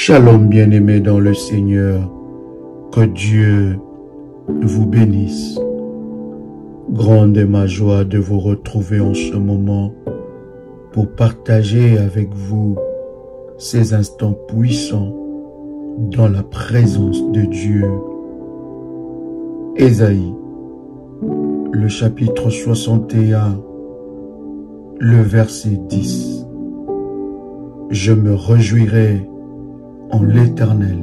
Shalom bien-aimés dans le Seigneur, que Dieu vous bénisse. Grande est ma joie de vous retrouver en ce moment pour partager avec vous ces instants puissants dans la présence de Dieu. Ésaïe, le chapitre 61, le verset 10. Je me réjouirai en l'Éternel,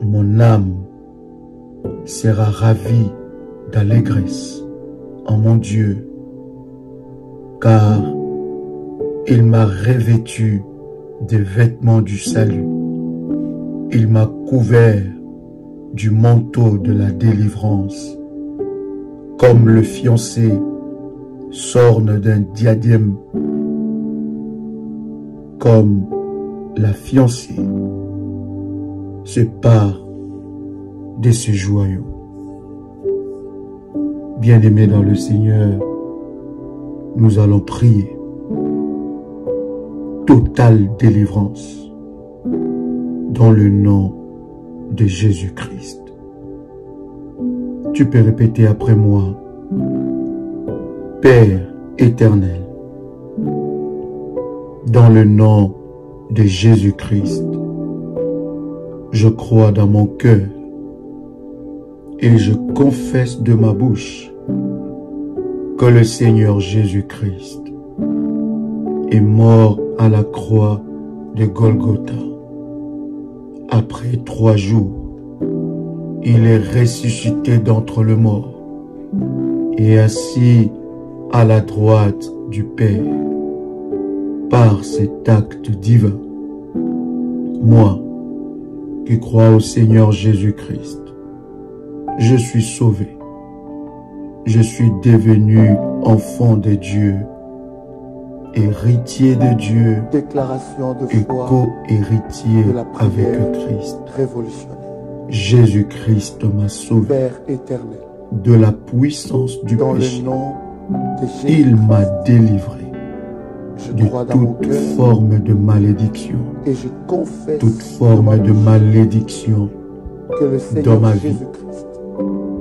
mon âme sera ravie d'allégresse en mon Dieu, car il m'a revêtu des vêtements du salut, il m'a couvert du manteau de la délivrance, comme le fiancé s'orne d'un diadème, comme la fiancée se pare de ce joyau. Bien-aimés dans le Seigneur, nous allons prier. Totale délivrance dans le nom de Jésus-Christ. Tu peux répéter après moi. Père éternel, dans le nom de Jésus-Christ, je crois dans mon cœur et je confesse de ma bouche que le Seigneur Jésus-Christ est mort à la croix de Golgotha. Après 3 jours, il est ressuscité d'entre les morts et assis à la droite du Père. Par cet acte divin, moi qui crois au Seigneur Jésus-Christ, je suis sauvé. Je suis devenu enfant de Dieu, héritier de Dieu, déclaration de et foi co-héritier de la prière avec Christ. révolutionnaire. Jésus-Christ m'a sauvé Père éternel, de la puissance du dans péché. le nom de Jésus, Il m'a délivré je de crois dans mon toute cœur forme de malédiction. et je confesse Toute forme de malédiction que le Seigneur dans ma vie Jésus-Christ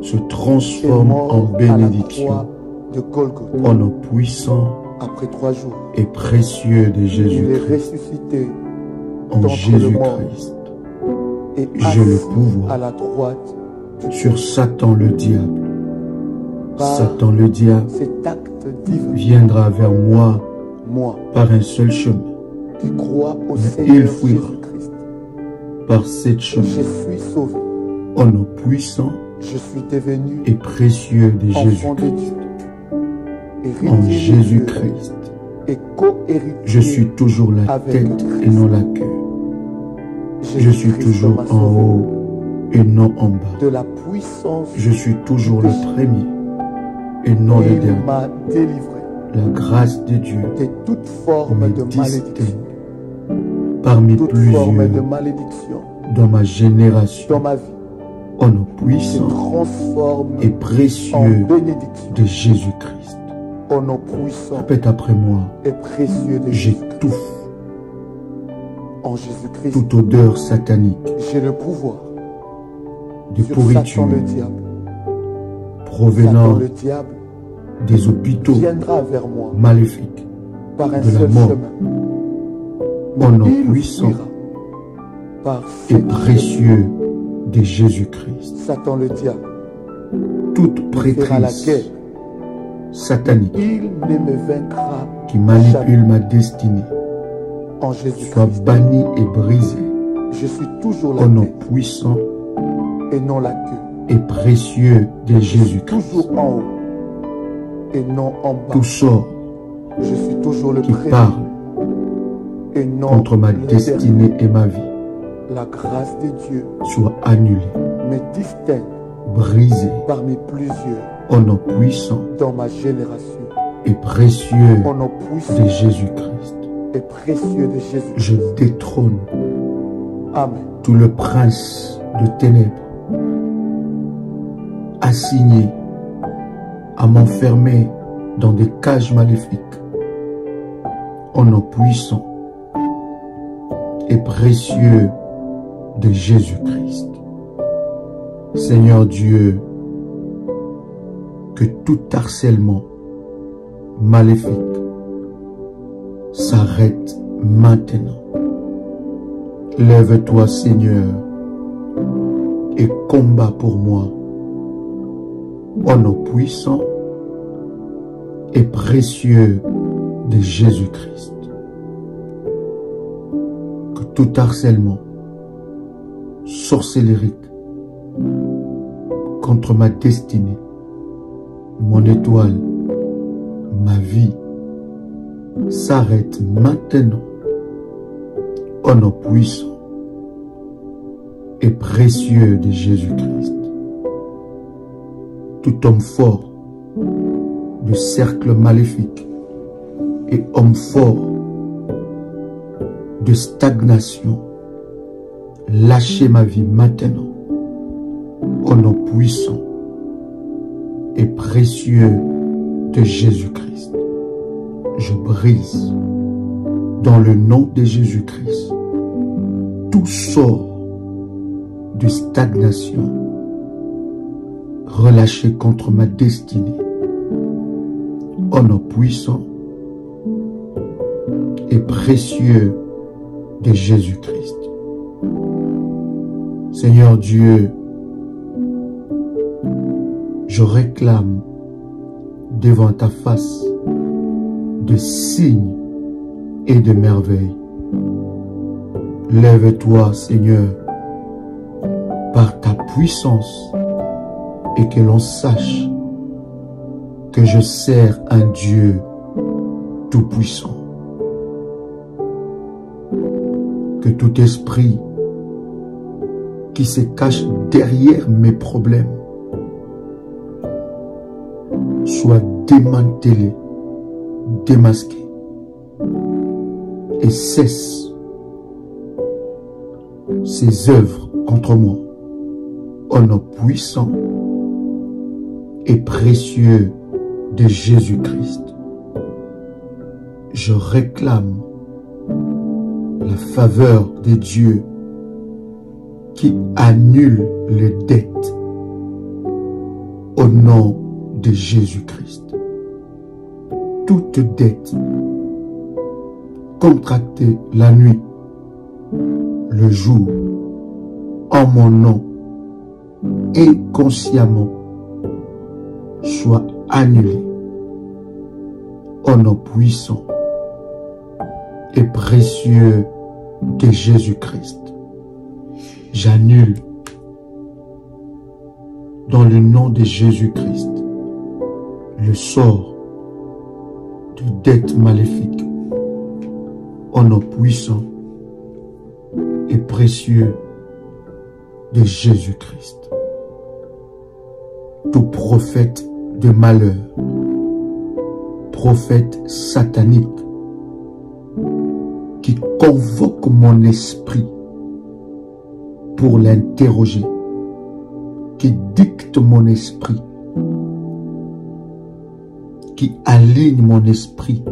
se est transforme mort en à la bénédiction croix de Golgotha. au nom puissant Après 3 jours, et précieux de il est Jésus-Christ. ressuscité En d'entre les morts Jésus-Christ, et j'ai le assis pouvoir à la droite du sur Satan le diable. Par Satan le diable cet acte divin. viendra vers moi Moi, par un seul chemin, qui crois au il Seigneur fuira. Jésus-Christ, par cette je chemin, suis sauvé. au nom puissant Je suis devenu et précieux de enfant de Jésus-Christ. Dieu, En héritier de Dieu Jésus-Christ, et co-héritier. je suis toujours la avec tête Christ. et non la queue. Je suis Jésus-Christ toujours m'a en sauvé haut et non en bas. de la puissance. Je suis toujours le premier et non le Il dernier. m'a délivré La grâce de Dieu de toute forme me de malédiction. distingue parmi Toute forme de plusieurs malédiction dans ma dans génération. ma vie Au nom se puissant transforme et en précieux bénédiction. de Jésus-Christ. Au nom puissant Répète après moi. et précieux de Jésus. J'étouffe En Jésus-Christ, toute odeur satanique j'ai le pouvoir de sur pourriture Satan le diable. Satan provenant le diable des hôpitaux viendra vers moi maléfiques par un de la seul mort. chemin. Au nom Il puissant fuira par et cette précieux de Jésus-Christ. Satan le diable Toute fera la prêtrise guerre. satanique Il ne me vaincra qui manipule ma destinée en soit Jésus-Christ. bannie et brisée. Je suis toujours la Au nom tête puissant et non la queue. et précieux de Jésus-Christ. Toujours en haut et non en bas. Tout sort Je suis toujours le qui premier parle et non contre ma le dernier. destinée et ma vie La grâce de Dieu soit annulée, me distingue brisée. parmi plusieurs Au nom puissant dans ma génération. et précieux Au nom de puissant Jésus-Christ. et précieux de Jésus. Je détrône Amen. tout le prince de ténèbres assigné à m'enfermer dans des cages maléfiques. Au nom puissant et précieux de Jésus-Christ. Seigneur Dieu, que tout harcèlement maléfique s'arrête maintenant. Lève-toi, Seigneur, et combat pour moi. Au nom puissant et précieux de Jésus-Christ. Que tout harcèlement sorcellérique contre ma destinée, mon étoile, ma vie, s'arrête maintenant. Au nom puissant et précieux de Jésus-Christ. Tout homme fort de cercle maléfique et homme fort de stagnation, lâchez ma vie maintenant. Au nom puissant et précieux de Jésus-Christ. Je brise dans le nom de Jésus-Christ tout sort de stagnation, relâchés contre ma destinée. Au nom puissant et précieux de Jésus-Christ. Seigneur Dieu, je réclame devant ta face de signes et de merveilles. Lève-toi, Seigneur, par ta puissance, et que l'on sache que je sers un Dieu tout-puissant. Que tout esprit qui se cache derrière mes problèmes soit démantelé, démasqué et cesse ses œuvres contre moi. Au nom puissant et précieux de Jésus-Christ, je réclame la faveur de Dieu qui annule les dettes au nom de Jésus-Christ. Toute dette contractée la nuit, le jour, en mon nom, inconsciemment, soit annulée au nom puissant et précieux de Jésus-Christ. J'annule dans le nom de Jésus-Christ le sort de dette maléfique au nom puissant et précieux de Jésus-Christ. Tout prophète de malheur, prophète satanique, qui convoque mon esprit pour l'interroger, qui dicte mon esprit, qui aligne mon esprit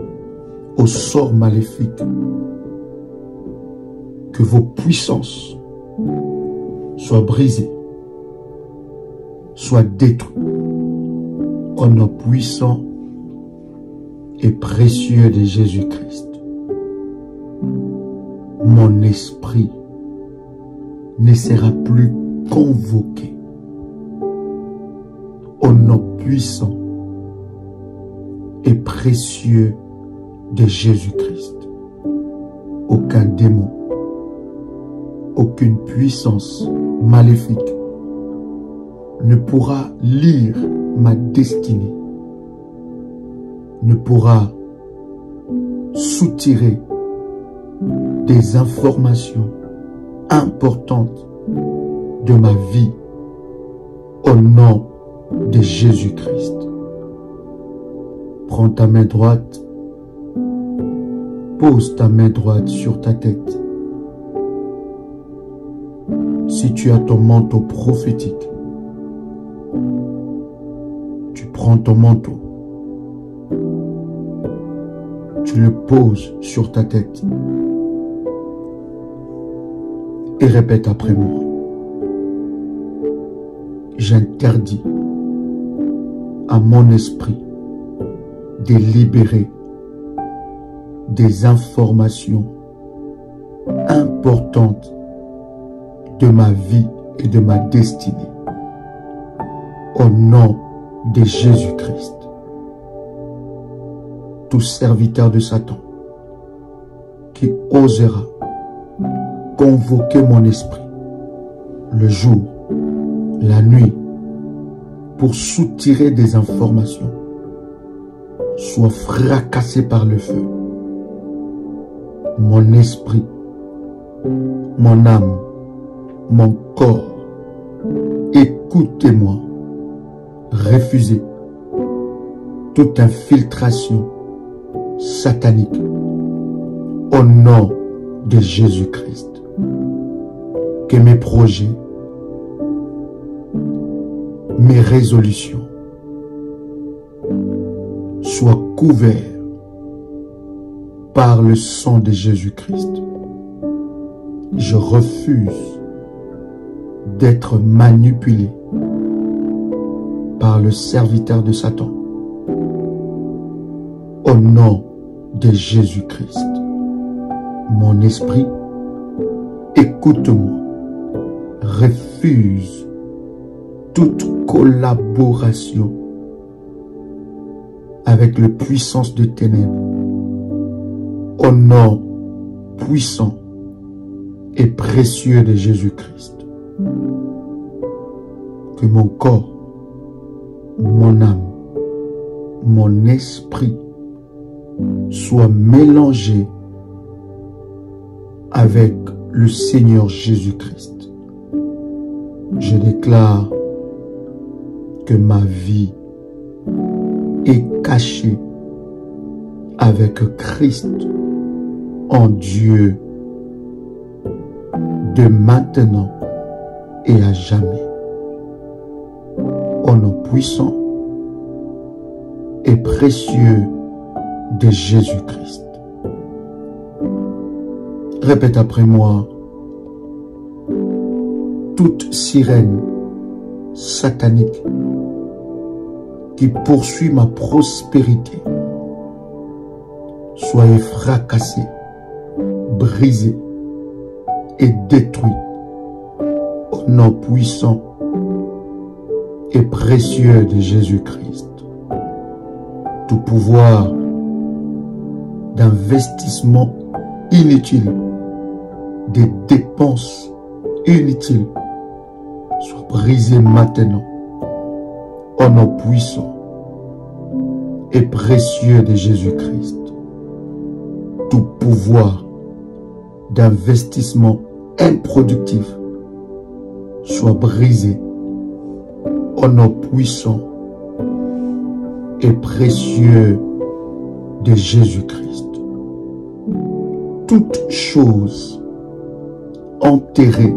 au sort maléfique, que vos puissances soient brisées, soient détruites au nom puissant et précieux de Jésus-Christ. Mon esprit ne sera plus convoqué au nom puissant et précieux de Jésus-Christ. Aucun démon, aucune puissance maléfique ne pourra lire ma destinée, ne pourra soutirer des informations importantes de ma vie au nom de Jésus-Christ. Prends ta main droite, pose ta main droite sur ta tête. Si tu as ton manteau prophétique, tu prends ton manteau, tu le poses sur ta tête et répète après moi. J'interdis à mon esprit de libérer des informations importantes de ma vie et de ma destinée. Au nom de Jésus-Christ. Tout serviteur de Satan qui osera convoquer mon esprit le jour, la nuit, pour soutirer des informations, soit fracassé par le feu. Mon esprit, mon âme, mon corps, écoutez-moi, refusez toute infiltration satanique au nom de Jésus-Christ. Que mes projets, mes résolutions soient couverts par le sang de Jésus-Christ. Je refuse d'être manipulé par le serviteur de Satan. Au nom de Jésus-Christ, mon esprit, écoute-moi, refuse toute collaboration avec les puissances de ténèbres. Au nom puissant et précieux de Jésus-Christ, que mon corps, mon âme, mon esprit soient mélangés avec le Seigneur Jésus-Christ. Je déclare que ma vie est cachée avec Christ en Dieu de maintenant et à jamais. Au nom puissant et précieux de Jésus-Christ. Répète après moi. Toute sirène satanique qui poursuit ma prospérité soit fracassée, brisée et détruite au nom puissant et précieux de Jésus-Christ. Tout pouvoir d'investissement inutile, des dépenses inutiles, soit brisé maintenant au nom puissant et précieux de Jésus-Christ. Tout pouvoir d'investissement improductif soit brisé au nom puissant et précieux de Jésus-Christ. Toute chose enterrée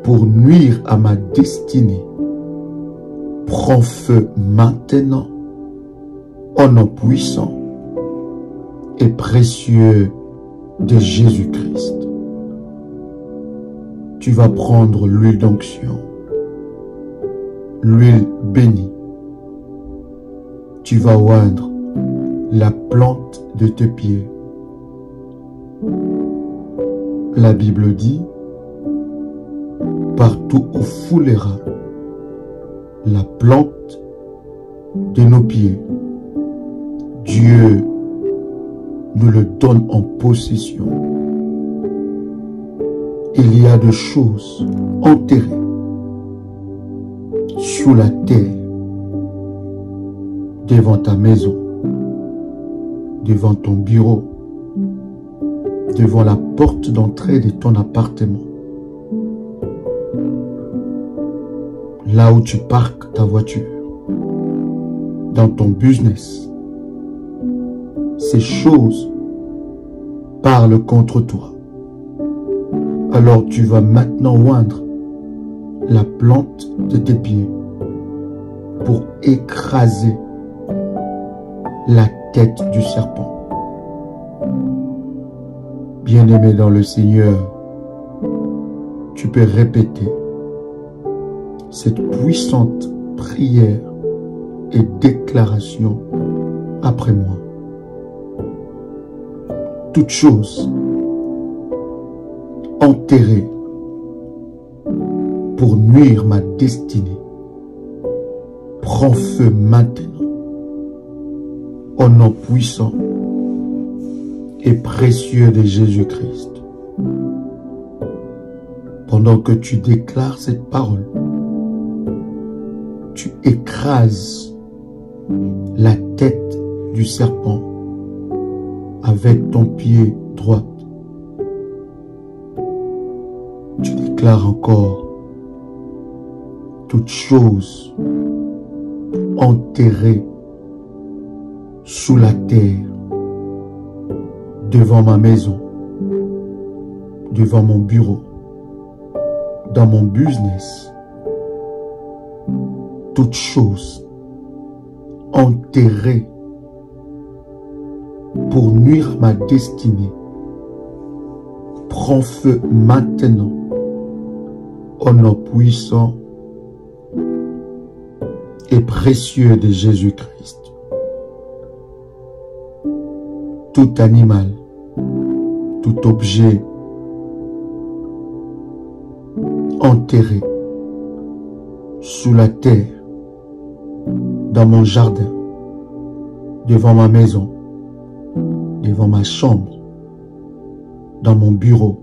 pour nuire à ma destinée prend feu maintenant au nom puissant et précieux de Jésus-Christ. Tu vas prendre l'huile d'onction, l'huile bénie. Tu vas oindre la plante de tes pieds. La Bible dit, partout où foulera la plante de nos pieds, Dieu nous le donne en possession. Il y a des choses enterrées sous la terre, devant ta maison, devant ton bureau, devant la porte d'entrée de ton appartement, là où tu parques ta voiture, dans ton business. Ces choses parlent contre toi. Alors tu vas maintenant oindre la plante de tes pieds pour écraser la tête du serpent. Bien-aimé dans le Seigneur, tu peux répéter cette puissante prière et déclaration après moi. Toute chose enterrée pour nuire ma destinée prend feu maintenant au nom puissant et précieux de Jésus-Christ. Pendant que tu déclares cette parole, tu écrases la tête du serpent avec ton pied droit. Tu déclares encore toute chose enterrée sous la terre, devant ma maison, devant mon bureau, dans mon business, toute chose enterrée pour nuire à ma destinée prend feu maintenant au nom puissant et précieux de Jésus-Christ. Tout animal, tout objet enterré sous la terre, dans mon jardin, devant ma maison, devant ma chambre, dans mon bureau,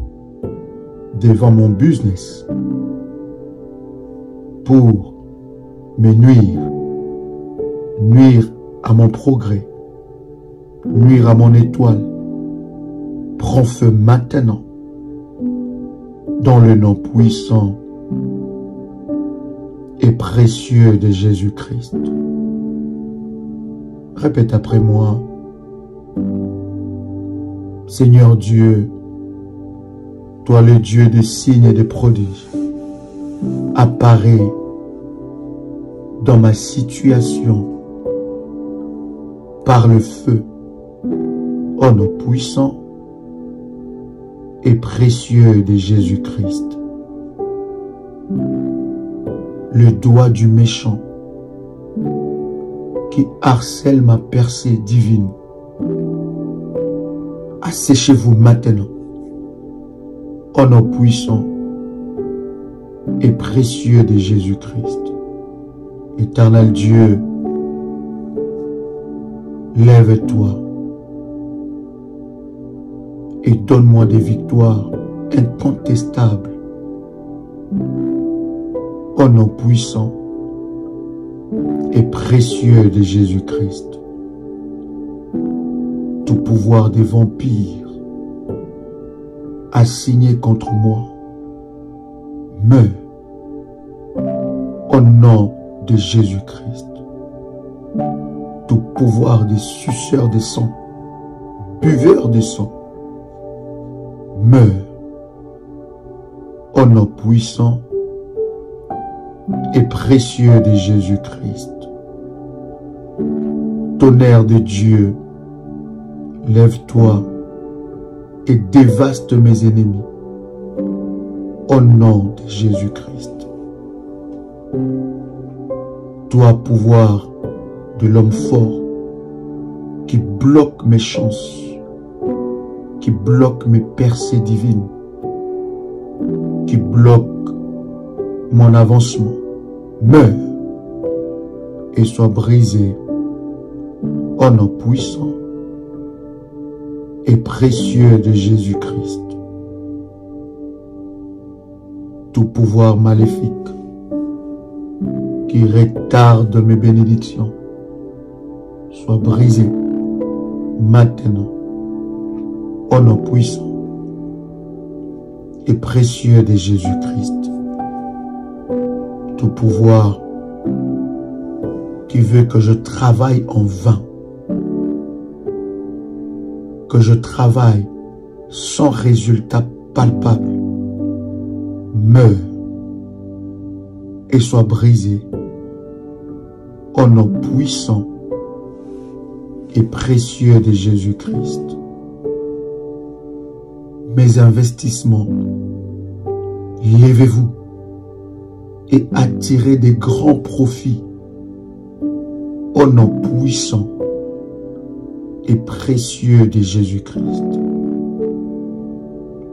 devant mon business, pour me nuire à mon progrès, nuire à mon étoile, prends feu maintenant, dans le nom puissant et précieux de Jésus-Christ. Répète après moi. Seigneur Dieu, toi le Dieu des signes et des prodiges, apparais dans ma situation par le feu, au nom puissant et précieux de Jésus-Christ. Le doigt du méchant qui harcèle ma percée divine, asséchez-vous maintenant, au nom puissant et précieux de Jésus-Christ. Éternel Dieu, lève-toi et donne-moi des victoires incontestables, au nom puissant et précieux de Jésus-Christ. Tout pouvoir des vampires assigné contre moi meurt au nom de Jésus-Christ. Tout pouvoir des suceurs de sang, buveurs de sang, meurt au nom puissant et précieux de Jésus-Christ. Tonnerre de Dieu, lève-toi et dévaste mes ennemis au nom de Jésus-Christ. Toi, pouvoir de l'homme fort qui bloque mes chances, qui bloque mes percées divines, qui bloque mon avancement, meurs et sois brisé au nom puissant et précieux de Jésus-Christ. Tout pouvoir maléfique qui retarde mes bénédictions soit brisé maintenant au nom puissant et précieux de Jésus-Christ. Tout pouvoir qui veut que je travaille en vain, que je travaille sans résultat palpable, meurt et soit brisé au nom puissant et précieux de Jésus-Christ. Mes investissements, levez-vous et attirez des grands profits au nom puissant et précieux de Jésus-Christ.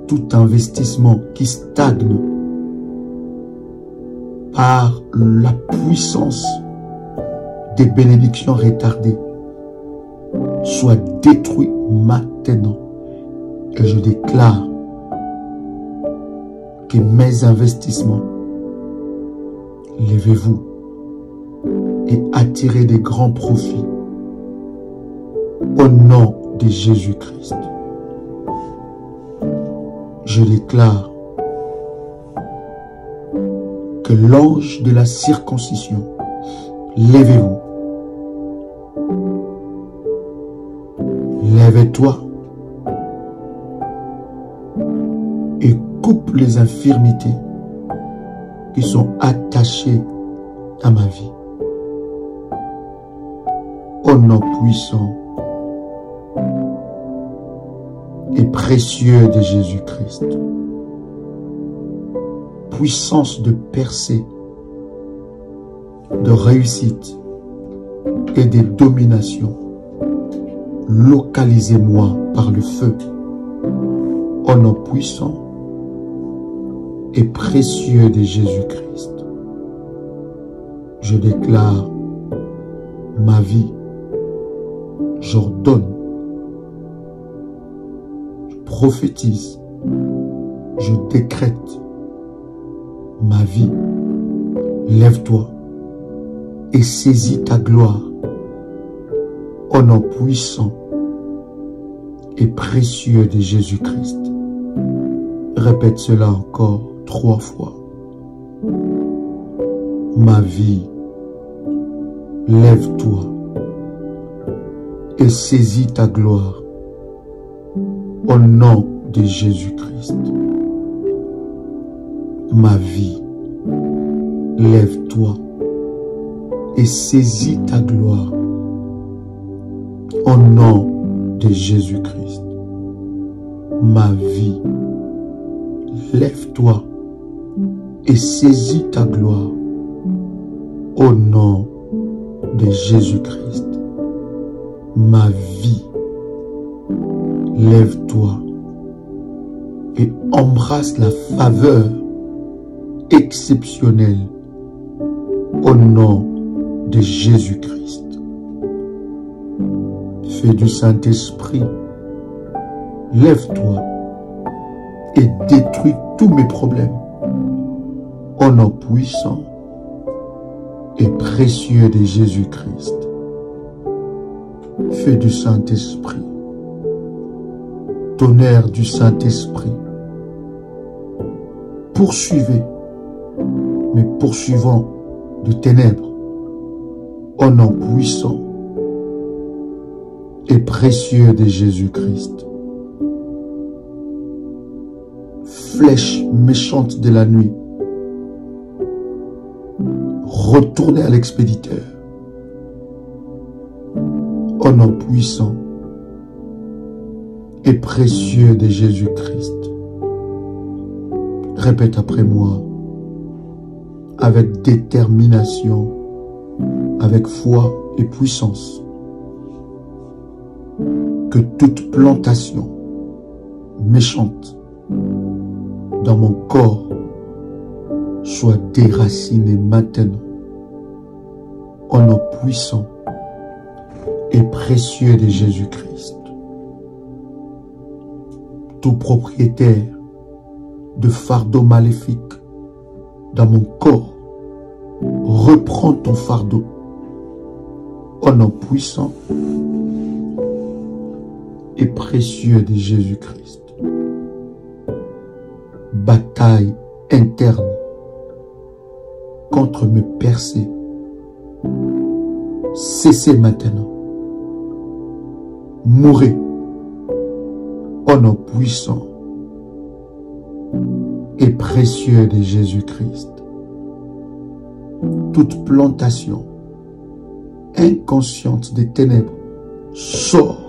Tout investissement qui stagne par la puissance des bénédictions retardées soit détruit maintenant. Et je déclare que mes investissements, levez-vous et attirez des grands profits au nom de Jésus-Christ. Je déclare que l'ange de la circoncision, levez-vous, lève-toi et coupe les infirmités qui sont attachées à ma vie. Au nom puissant et précieux de Jésus-Christ. Puissance de percée de réussite et de domination, localisez-moi par le feu, au nom puissant et précieux de Jésus-Christ. Je déclare ma vie, j'ordonne, je prophétise, je décrète ma vie. Lève-toi et saisis ta gloire au nom puissant et précieux de Jésus-Christ. Répète cela encore 3 fois. Ma vie, lève-toi et saisis ta gloire au nom de Jésus-Christ. Ma vie, lève-toi et saisis ta gloire au nom de Jésus-Christ. Ma vie, lève-toi et saisis ta gloire au nom de Jésus-Christ. Ma vie, lève-toi et embrasse la faveur exceptionnelle au nom de Jésus-Christ. Feu du Saint-Esprit, lève-toi et détruis tous mes problèmes au nom puissant et précieux de Jésus-Christ. Feu du Saint-Esprit, tonnerre du Saint-Esprit, poursuivez mes poursuivants de ténèbres au nom puissant et précieux de Jésus-Christ. Flèche méchante de la nuit, retournez à l'expéditeur au nom puissant et précieux de Jésus-Christ. Répète après moi avec détermination, avec foi et puissance, que toute plantation méchante dans mon corps soit déracinée maintenant au nom puissant et précieux de Jésus-Christ. Tout propriétaire de fardeau maléfique dans mon corps, reprends ton fardeau au nom puissant et précieux de Jésus-Christ. Bataille interne contre mes percées, cessez maintenant. Mourez au nom puissant et précieux de Jésus-Christ. Toute plantation inconsciente des ténèbres sort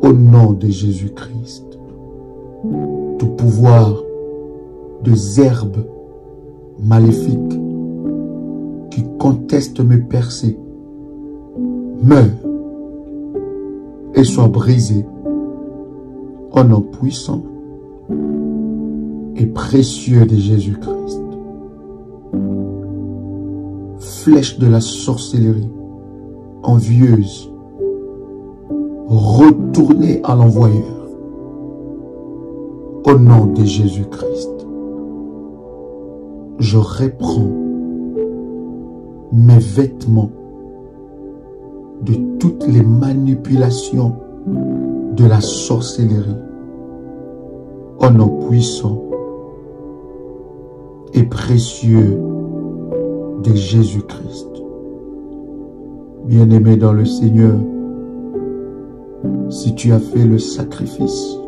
au nom de Jésus-Christ. Tout pouvoir de herbes maléfiques qui contestent mes percées meurt et soit brisé au nom puissant et précieux de Jésus-Christ. Flèche de la sorcellerie envieuse, retournez à l'envoyeur au nom de Jésus-Christ. Je reprends mes vêtements de toutes les manipulations de la sorcellerie au nom puissant et précieux de Jésus-Christ. Bien-aimé dans le Seigneur, si tu as fait le sacrifice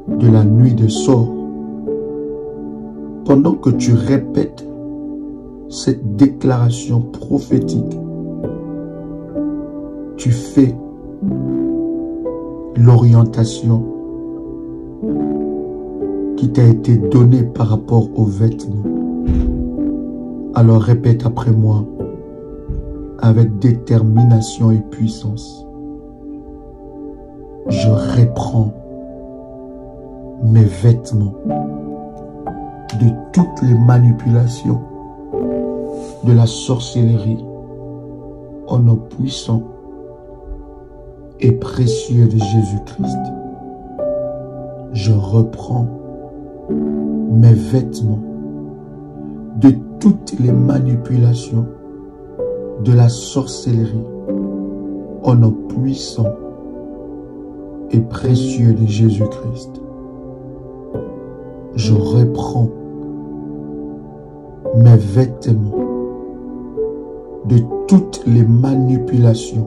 de la nuit de sort, pendant que tu répètes cette déclaration prophétique, tu fais l'orientation qui t'a été donnée par rapport aux vêtements. Alors répète après moi avec détermination et puissance. Je reprends mes vêtements de toutes les manipulations de la sorcellerie au nom puissant et précieux de Jésus-Christ. Je reprends mes vêtements de toutes les manipulations de la sorcellerie au nom puissant et précieux de Jésus-Christ. Je reprends mes vêtements de toutes les manipulations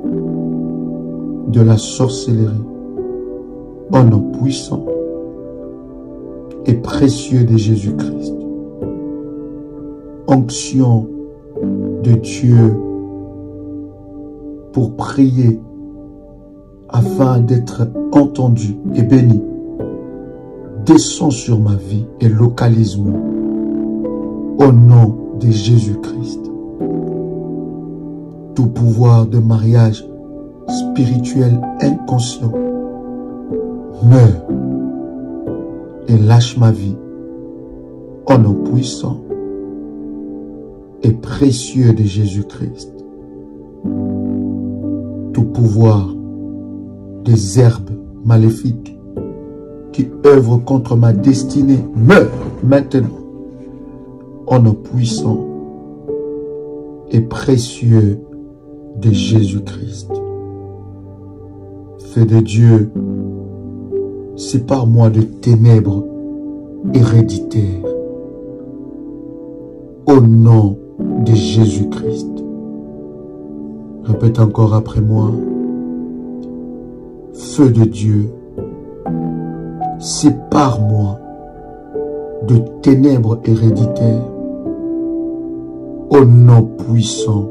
de la sorcellerie au nom puissant et précieux de Jésus-Christ. Onction de Dieu pour prier afin d'être entendu et béni. Descends sur ma vie et localise-moi au nom de Jésus-Christ. Tout pouvoir de mariage spirituel inconscient meurt et lâche ma vie au nom puissant et précieux de Jésus-Christ. Tout pouvoir des herbes maléfiques qui œuvrent contre ma destinée meurt maintenant au nom puissant et précieux de Jésus-Christ. Feu de Dieu, sépare-moi de ténèbres héréditaires au nom de Jésus-Christ. Répète encore après moi. Feu de Dieu, sépare-moi de ténèbres héréditaires au nom puissant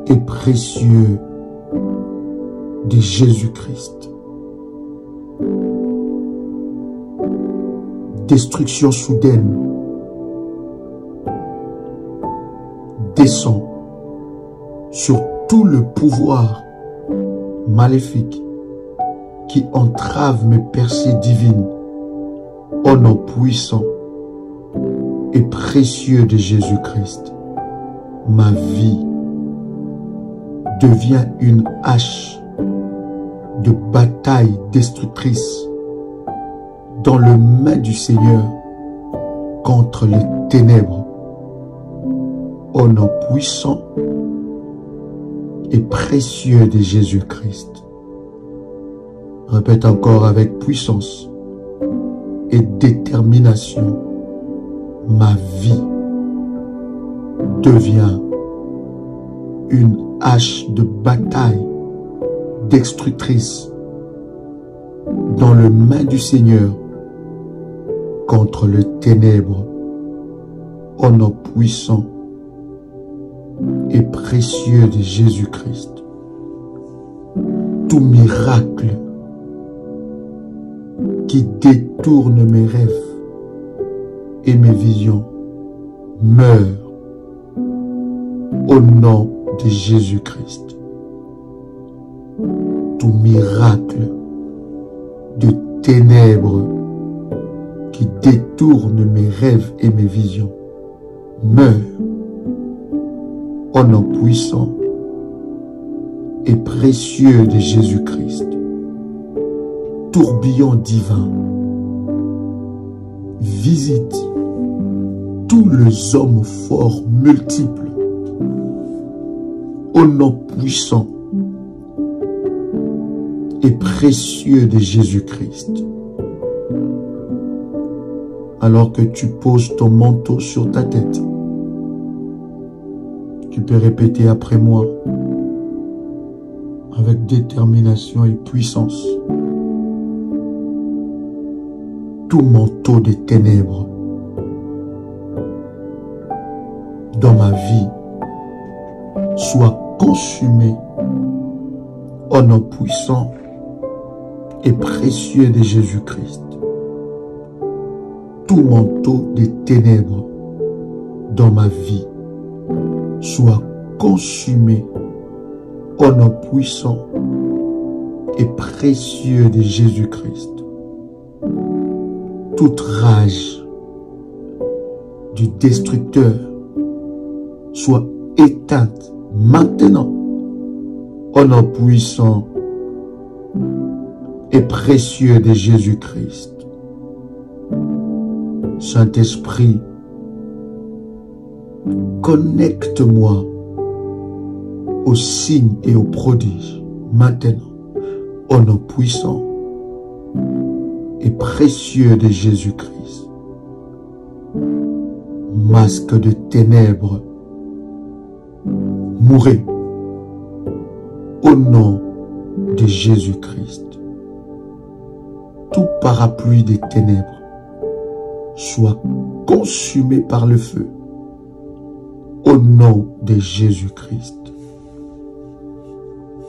et précieux de Jésus-Christ. Destruction soudaine descend sur tout le pouvoir maléfique qui entrave mes percées divines au nom puissant et précieux de Jésus-Christ. Ma vie devient une hache de bataille destructrice dans les mains du Seigneur contre les ténèbres au nom puissant et précieux de Jésus-Christ. Répète encore avec puissance et détermination. Ma vie devient une hache de bataille destructrice dans les mains du Seigneur contre les ténèbres au nom puissant et précieux de Jésus-Christ. Tout miracle qui détourne mes rêves et mes visions meurt au nom de Jésus-Christ. Tout miracle de ténèbres qui détourne mes rêves et mes visions meurt au nom puissant et précieux de Jésus-Christ. Tourbillon divin, visite tous les hommes forts multiples au nom puissant et précieux de Jésus-Christ. Alors que tu poses ton manteau sur ta tête, tu peux répéter après moi avec détermination et puissance. Tout manteau de ténèbres dans ma vie soit consumé au nom puissant et précieux de Jésus-Christ. Tout manteau de ténèbres dans ma vie soit consumé au nom puissant et précieux de Jésus-Christ. Toute rage du destructeur soit éteinte maintenant au nom puissant et précieux de Jésus-Christ. Saint-Esprit, connecte-moi aux signes et aux prodiges maintenant au nom puissant et précieux de Jésus-Christ. Masque de ténèbres, mourez au nom de Jésus-Christ. Tout parapluie des ténèbres soit consumé par le feu au nom de Jésus-Christ.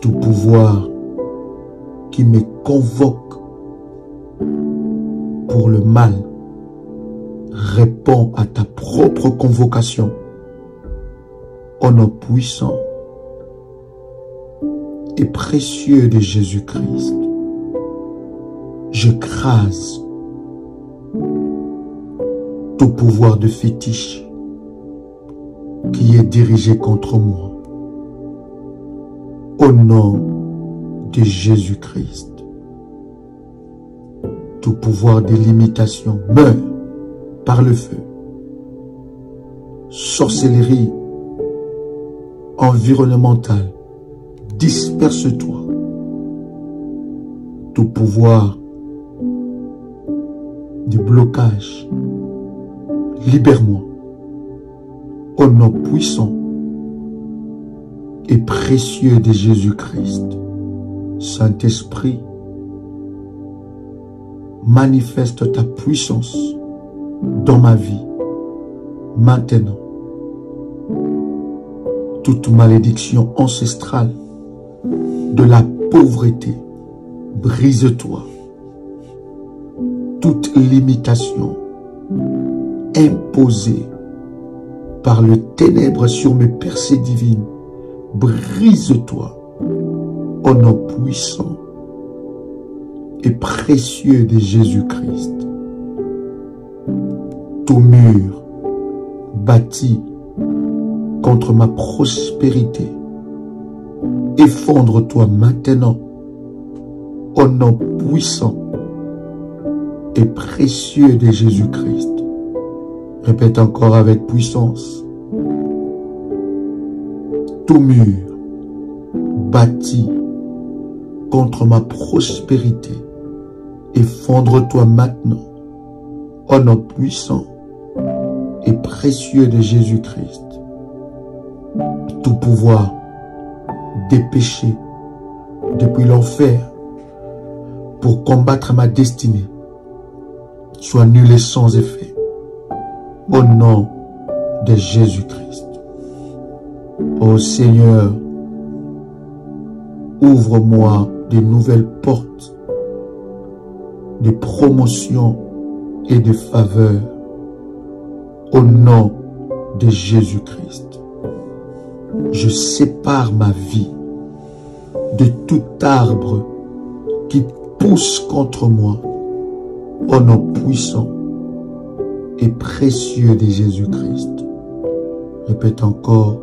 Tout pouvoir qui me convoque pour le mal répond à ta propre convocation au nom puissant et précieux de Jésus-Christ. Je crase tout pouvoir de fétiche qui est dirigé contre moi au nom de Jésus-Christ. Tout pouvoir de limitation meurt par le feu. Sorcellerie environnementale, disperse-toi. Tout pouvoir de blocage, libère-moi au nom puissant et précieux de Jésus-Christ. Saint-Esprit, manifeste ta puissance dans ma vie maintenant. Toute malédiction ancestrale de la pauvreté, brise-toi. Toute limitation imposée par le ténèbre sur mes percées divines, brise-toi au nom puissant et précieux de Jésus-Christ. Tout mur bâti contre ma prospérité, effondre-toi maintenant au nom puissant et précieux de Jésus-Christ. Répète encore avec puissance. Tout mur bâti contre ma prospérité, effondre-toi maintenant au nom puissant et précieux de Jésus-Christ. Tout pouvoir des péchés depuis l'enfer pour combattre ma destinée soit nul et sans effet au nom de Jésus-Christ. Ô Seigneur, ouvre-moi de nouvelles portes de promotion et de faveur au nom de Jésus-Christ. Je sépare ma vie de tout arbre qui pousse contre moi au nom puissant et précieux de Jésus-Christ. Répète encore,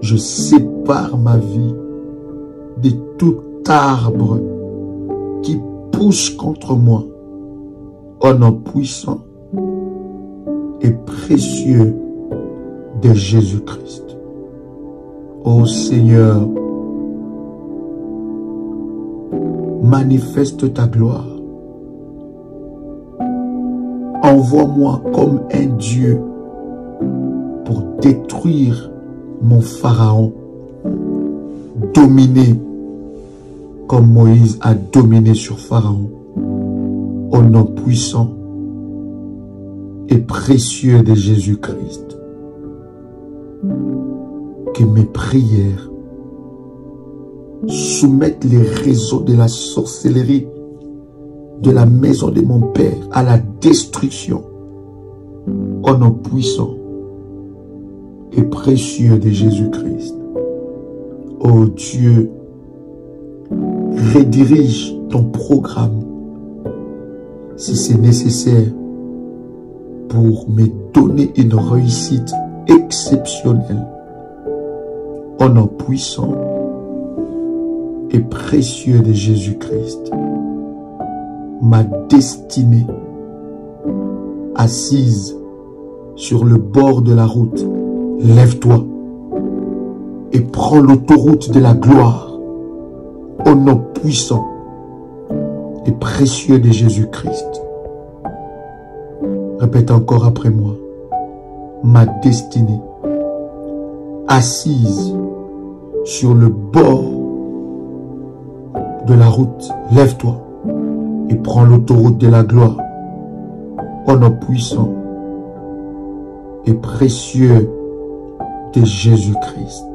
je sépare ma vie de tout arbre qui pousse contre moi au nom puissant et précieux de Jésus-Christ. Ô Seigneur, manifeste ta gloire. Envoie-moi comme un Dieu pour détruire mon Pharaon, dominer comme Moïse a dominé sur Pharaon, au nom puissant et précieux de Jésus-Christ. Que mes prières soumettent les réseaux de la sorcellerie de la maison de mon Père à la destruction, au nom puissant et précieux de Jésus-Christ. Ô Dieu, redirige ton programme si c'est nécessaire pour me donner une réussite exceptionnelle. Au nom puissant et précieux de Jésus-Christ, ma destinée assise sur le bord de la route, lève-toi et prends l'autoroute de la gloire au nom puissant et précieux de Jésus-Christ. Répète encore après moi. Ma destinée assise sur le bord de la route, lève-toi et prends l'autoroute de la gloire au nom puissant et précieux de Jésus-Christ.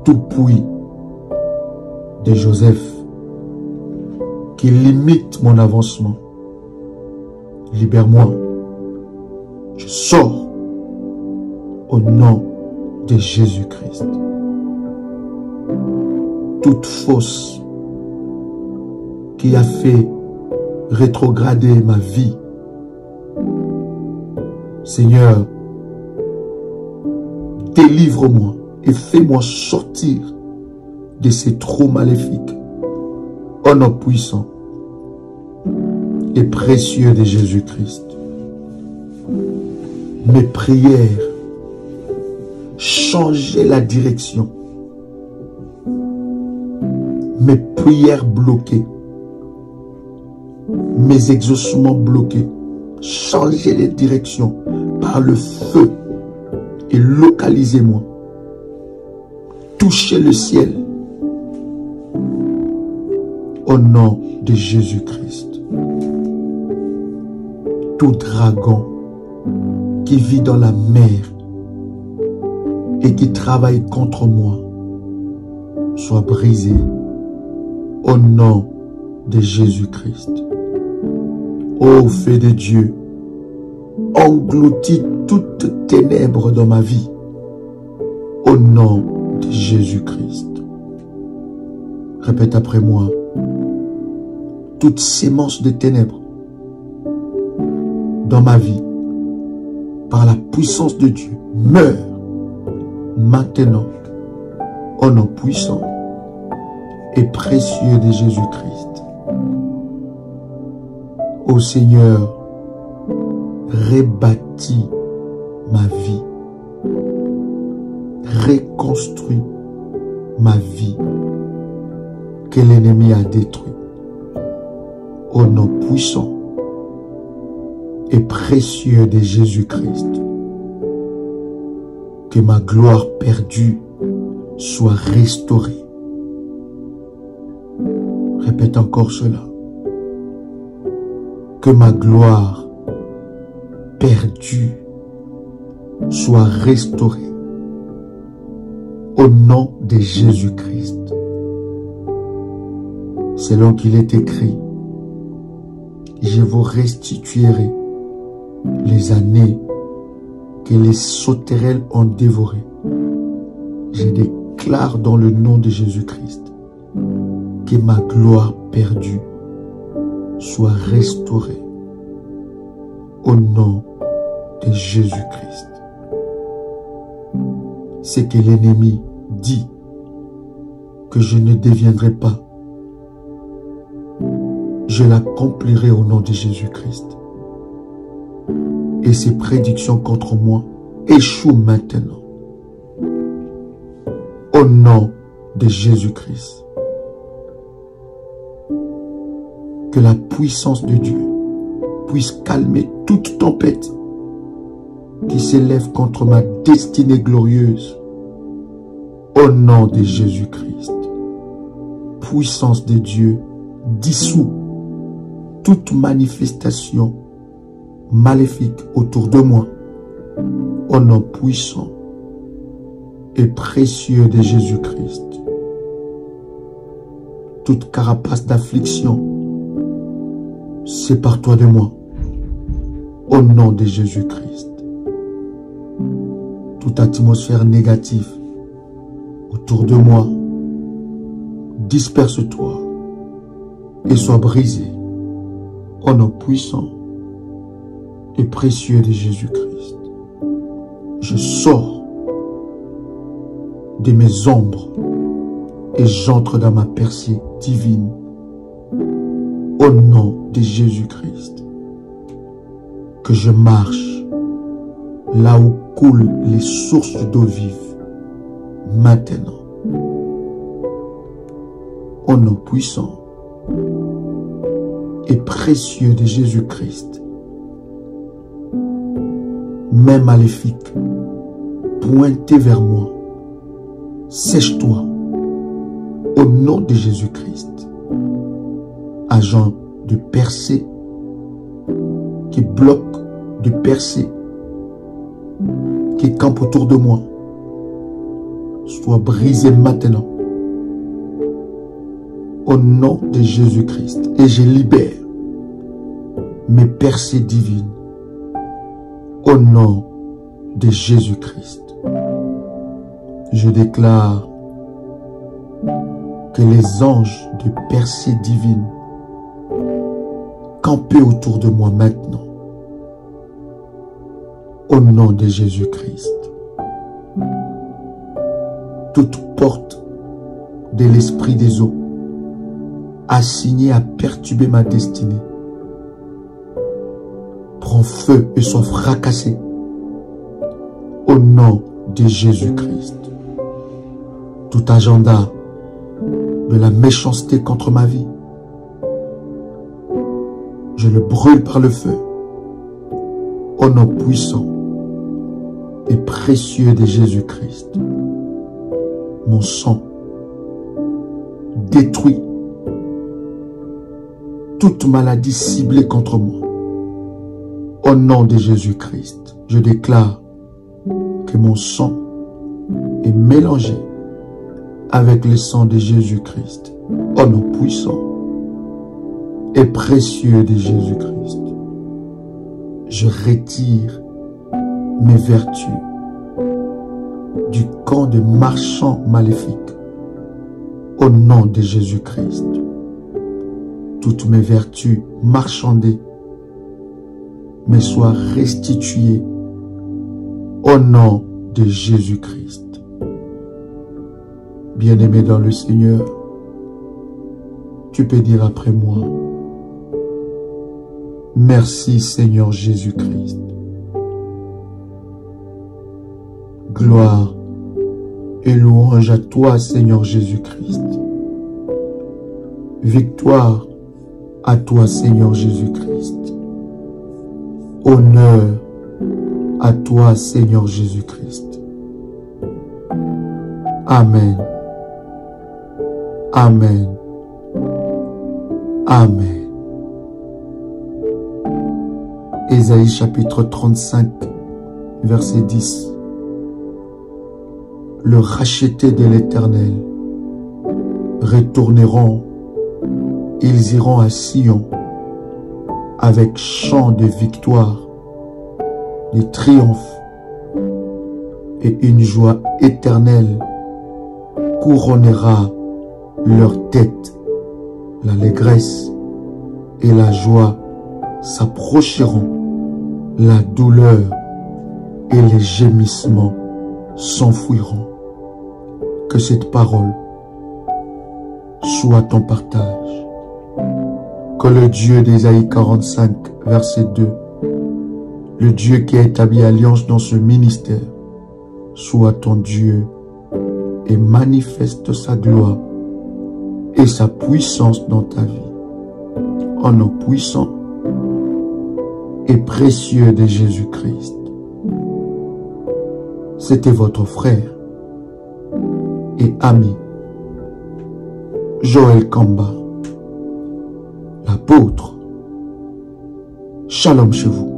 Tout puits de Joseph qui limite mon avancement, libère-moi. Je sors au nom de Jésus-Christ. Toute fosse qui a fait rétrograder ma vie, Seigneur, délivre-moi et fais-moi sortir de ces trous maléfiques au nom puissant et précieux de Jésus-Christ. Mes prières, changez la direction. Mes prières bloquées, mes exaucements bloqués, changez les directions par le feu et localisez-moi. Touchez le ciel au nom de Jésus-Christ. Tout dragon qui vit dans la mer et qui travaille contre moi soit brisé au nom de Jésus-Christ. Ô feu de Dieu, engloutis toute ténèbres dans ma vie au nom de Jésus-Christ. Répète après moi. Toute sémence de ténèbres dans ma vie, par la puissance de Dieu, meurt maintenant au nom puissant et précieux de Jésus-Christ. Ô Seigneur, rebâtis ma vie, reconstruis ma vie que l'ennemi a détruit. Au nom puissant et précieux de Jésus-Christ, que ma gloire perdue soit restaurée. Répète encore cela. Que ma gloire perdue soit restaurée. Au nom de Jésus-Christ. Selon qu'il est écrit, je vous restituerai les années que les sauterelles ont dévorées. Je déclare dans le nom de Jésus-Christ que ma gloire perdue soit restaurée au nom de Jésus-Christ. C'est que l'ennemi dit que je ne deviendrai pas, je l'accomplirai au nom de Jésus-Christ. Et ces prédictions contre moi échouent maintenant. Au nom de Jésus-Christ. Que la puissance de Dieu puisse calmer toute tempête qui s'élève contre ma destinée glorieuse. Au nom de Jésus-Christ. Puissance de Dieu dissout toute manifestation maléfique autour de moi, au nom puissant et précieux de Jésus-Christ. Toute carapace d'affliction, sépare-toi de moi, Au nom de Jésus-Christ. Toute atmosphère négative autour de moi, disperse-toi et sois brisé au nom puissant et précieux de Jésus-Christ. Je sors de mes ombres et j'entre dans ma percée divine au nom de Jésus-Christ. Que je marche là où coulent les sources d'eau vive maintenant. Au nom puissant et précieux de Jésus-Christ. Main maléfique pointée vers moi, sèche-toi au nom de Jésus-Christ. Agent de percée qui bloque, de percée qui campe autour de moi, sois brisé maintenant au nom de Jésus-Christ. Et je libère mes percées divines au nom de Jésus-Christ. Je déclare que les anges de percée divine campent autour de moi maintenant au nom de Jésus-Christ. Toute porte de l'esprit des eaux assignée à perturber ma destinée prend feu et soit fracassée au nom de Jésus-Christ. Tout agenda de la méchanceté contre ma vie, je le brûle par le feu au nom puissant et précieux de Jésus-Christ. Mon sang détruit toute maladie ciblée contre moi. Au nom de Jésus-Christ, je déclare que mon sang est mélangé avec le sang de Jésus-Christ. Au nom puissant et précieux de Jésus-Christ, je retire mes vertus du camp de marchands maléfiques. Au nom de Jésus-Christ, toutes mes vertus marchandées me soient restituées au nom de Jésus-Christ. Bien-aimé dans le Seigneur, tu peux dire après moi: merci Seigneur Jésus-Christ. Gloire et louange à toi Seigneur Jésus-Christ. Victoire à toi Seigneur Jésus-Christ. Honneur à toi Seigneur Jésus-Christ. Amen. Amen. Amen. Ésaïe chapitre 35, verset 10. Le racheté de l'Éternel retourneront, ils iront à Sion avec chant de victoire, de triomphe et une joie éternelle couronnera leur tête. L'allégresse et la joie s'approcheront, la douleur et les gémissements s'enfuiront. Que cette parole soit ton partage. Que le Dieu d'Ésaïe 45, verset 2, le Dieu qui a établi alliance dans ce ministère, soit ton Dieu et manifeste sa gloire et sa puissance dans ta vie. En nom puissant et précieux de Jésus-Christ. C'était votre frère et ami Joël Kamba, l'apôtre. Shalom chez vous.